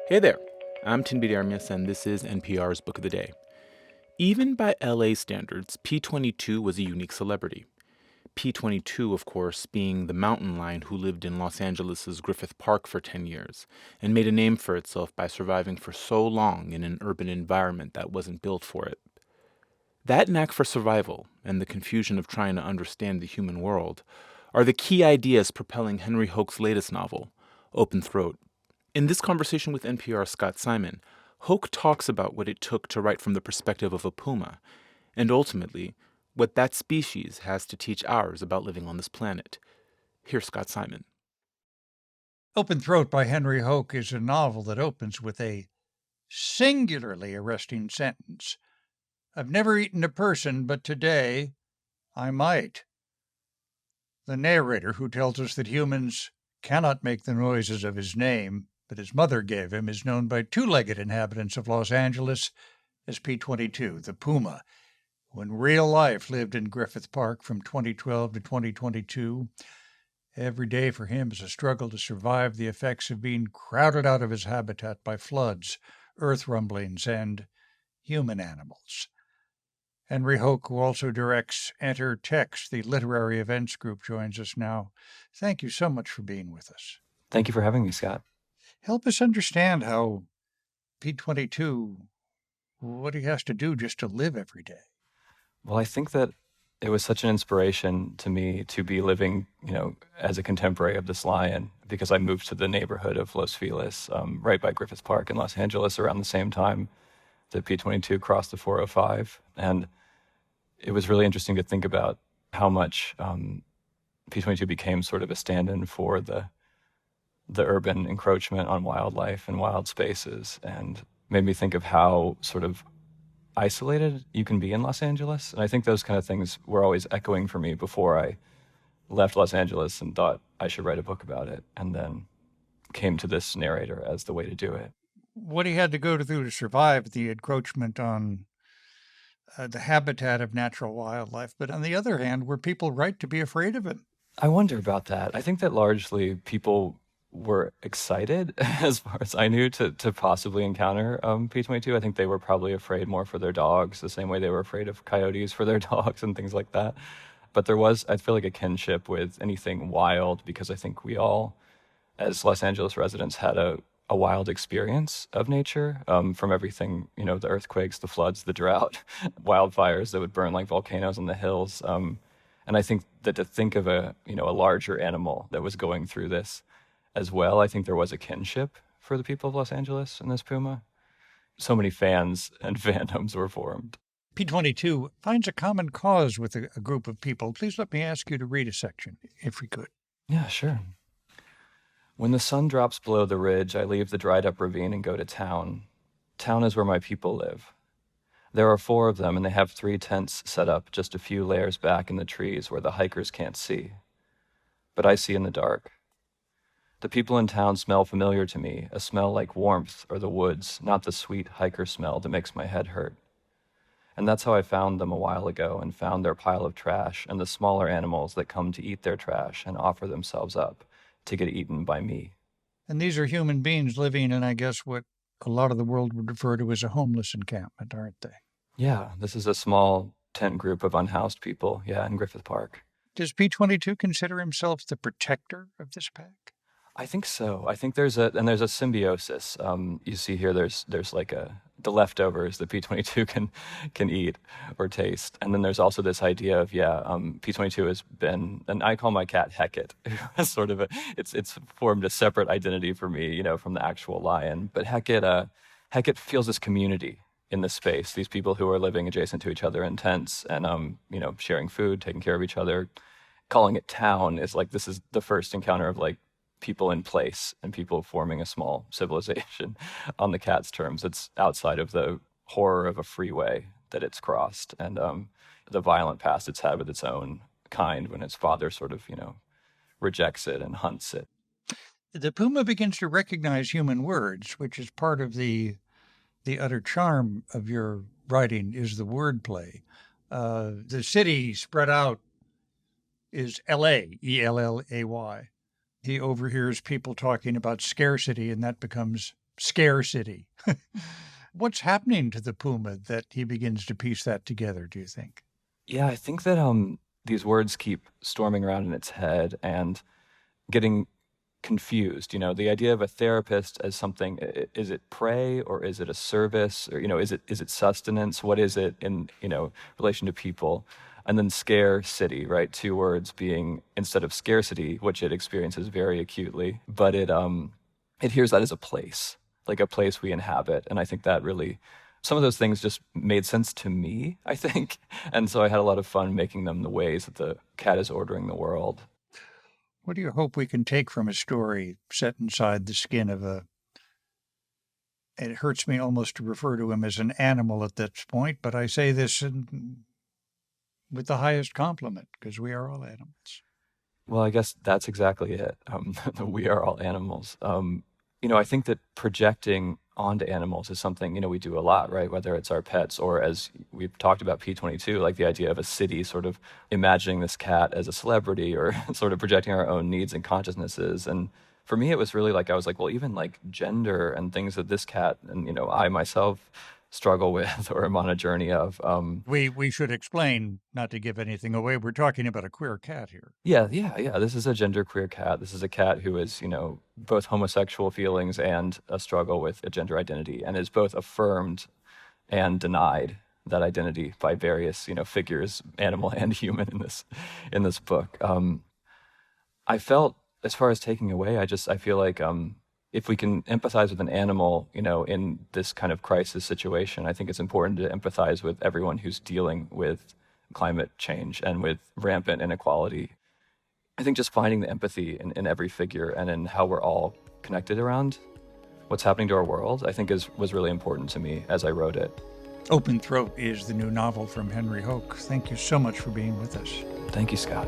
Hey there, I'm Tinbit Armias, and this is NPR's Book of the Day. Even by LA standards, P22 was a unique celebrity. P22, of course, being the mountain lion who lived in Los Angeles' Griffith Park for 10 years and made a name for itself by surviving for so long in an urban environment that wasn't built for it. That knack for survival and the confusion of trying to understand the human world are the key ideas propelling Henry Hoke's latest novel, Open Throat. In this conversation with NPR's Scott Simon, Hoke talks about what it took to write from the perspective of a puma, and ultimately, what that species has to teach ours about living on this planet. Here's Scott Simon. Open Throat by Henry Hoke is a novel that opens with a singularly arresting sentence. I've never eaten a person, but today I might. The narrator, who tells us that humans cannot make the noises of his name that his mother gave him, is known by two-legged inhabitants of Los Angeles as P22, the puma, who in real life lived in Griffith Park from 2012 to 2022. Every day for him is a struggle to survive the effects of being crowded out of his habitat by floods, earth rumblings, and human animals. Henry Hoke, who also directs Enter Text, the literary events group, joins us now. Thank you so much for being with us. Thank you for having me, Scott. Help us understand how P22, what he has to do just to live every day. Well, I think that it was such an inspiration to me to be living, as a contemporary of this lion, because I moved to the neighborhood of Los Feliz, right by Griffith Park in Los Angeles around the same time that P22 crossed the 405. And it was really interesting to think about how much P22 became sort of a stand-in for the urban encroachment on wildlife and wild spaces, and made me think of how sort of isolated you can be in Los Angeles. And I think those kind of things were always echoing for me before I left Los Angeles and thought I should write a book about it, and then came to this narrator as the way to do it. What he had to go through to survive the encroachment on the habitat of natural wildlife. But on the other hand, were people right to be afraid of him? I wonder about that. I think that largely people were excited, as far as I knew, to possibly encounter P22. I think they were probably afraid more for their dogs, the same way they were afraid of coyotes for their dogs and things like that. But there was, I feel like, a kinship with anything wild, because I think we all, as Los Angeles residents, had a wild experience of nature, from everything, the earthquakes, the floods, the drought, wildfires that would burn like volcanoes on the hills. And I think that to think of a larger animal that was going through this as well, I think there was a kinship for the people of Los Angeles in this puma. So many fans and fandoms were formed. P22 finds a common cause with a group of people. Please let me ask you to read a section, if we could. Yeah, sure. When the sun drops below the ridge, I leave the dried up ravine and go to town. Town is where my people live. There are 4 of them, and they have 3 tents set up just a few layers back in the trees where the hikers can't see. But I see in the dark. The people in town smell familiar to me, a smell like warmth or the woods, not the sweet hiker smell that makes my head hurt. And that's how I found them a while ago, and found their pile of trash and the smaller animals that come to eat their trash and offer themselves up to get eaten by me. And these are human beings living in, I guess, what a lot of the world would refer to as a homeless encampment, aren't they? Yeah, this is a small tent group of unhoused people, in Griffith Park. Does P22 consider himself the protector of this pack? I think so. I think there's a symbiosis. You see here, there's like the leftovers that P22 can eat or taste, and then there's also this idea of P22 has been, and I call my cat Hecate, sort of it's formed a separate identity for me, from the actual lion. But Hecate feels this community in this space. These people who are living adjacent to each other in tents, and sharing food, taking care of each other. Calling it town is like, this is the first encounter of like people in place and people forming a small civilization on the cat's terms. It's outside of the horror of a freeway that it's crossed, and the violent past it's had with its own kind when its father sort of, rejects it and hunts it. The puma begins to recognize human words, which is part of the utter charm of your writing, is the wordplay. The city spread out is L.A., E-L-L-A-Y. He overhears people talking about scarcity, and that becomes scarcity. What's happening to the puma that he begins to piece that together, do you think? Yeah, I think that these words keep storming around in its head and getting confused. The idea of a therapist as something, is it prey or is it a service, or is it sustenance? What is it in relation to people? And then scarcity, right? Two words being, instead of scarcity, which it experiences very acutely, but it hears that as a place, like a place we inhabit. And I think that really, some of those things just made sense to me, I think. And so I had a lot of fun making them the ways that the cat is ordering the world. What do you hope we can take from a story set inside the skin of it hurts me almost to refer to him as an animal at this point, but I say this with the highest compliment, because we are all animals. Well, I guess that's exactly it. We are all animals. I think that projecting onto animals is something, we do a lot, right? Whether it's our pets or, as we've talked about P22, like the idea of a city sort of imagining this cat as a celebrity, or sort of projecting our own needs and consciousnesses. And for me, it was really like, I was like, well, even like gender and things that this cat and, I myself struggle with or am on a journey of. We should explain, not to give anything away, we're talking about a queer cat here. Yeah. This is a genderqueer cat. This is a cat who is, both homosexual feelings and a struggle with a gender identity, and is both affirmed and denied that identity by various, figures, animal and human, in this book. I felt, as far as taking away, I feel like if we can empathize with an animal, in this kind of crisis situation, I think it's important to empathize with everyone who's dealing with climate change and with rampant inequality. I think just finding the empathy in every figure and in how we're all connected around what's happening to our world, I think was really important to me as I wrote it. Open Throat is the new novel from Henry Hoke. Thank you so much for being with us. Thank you, Scott.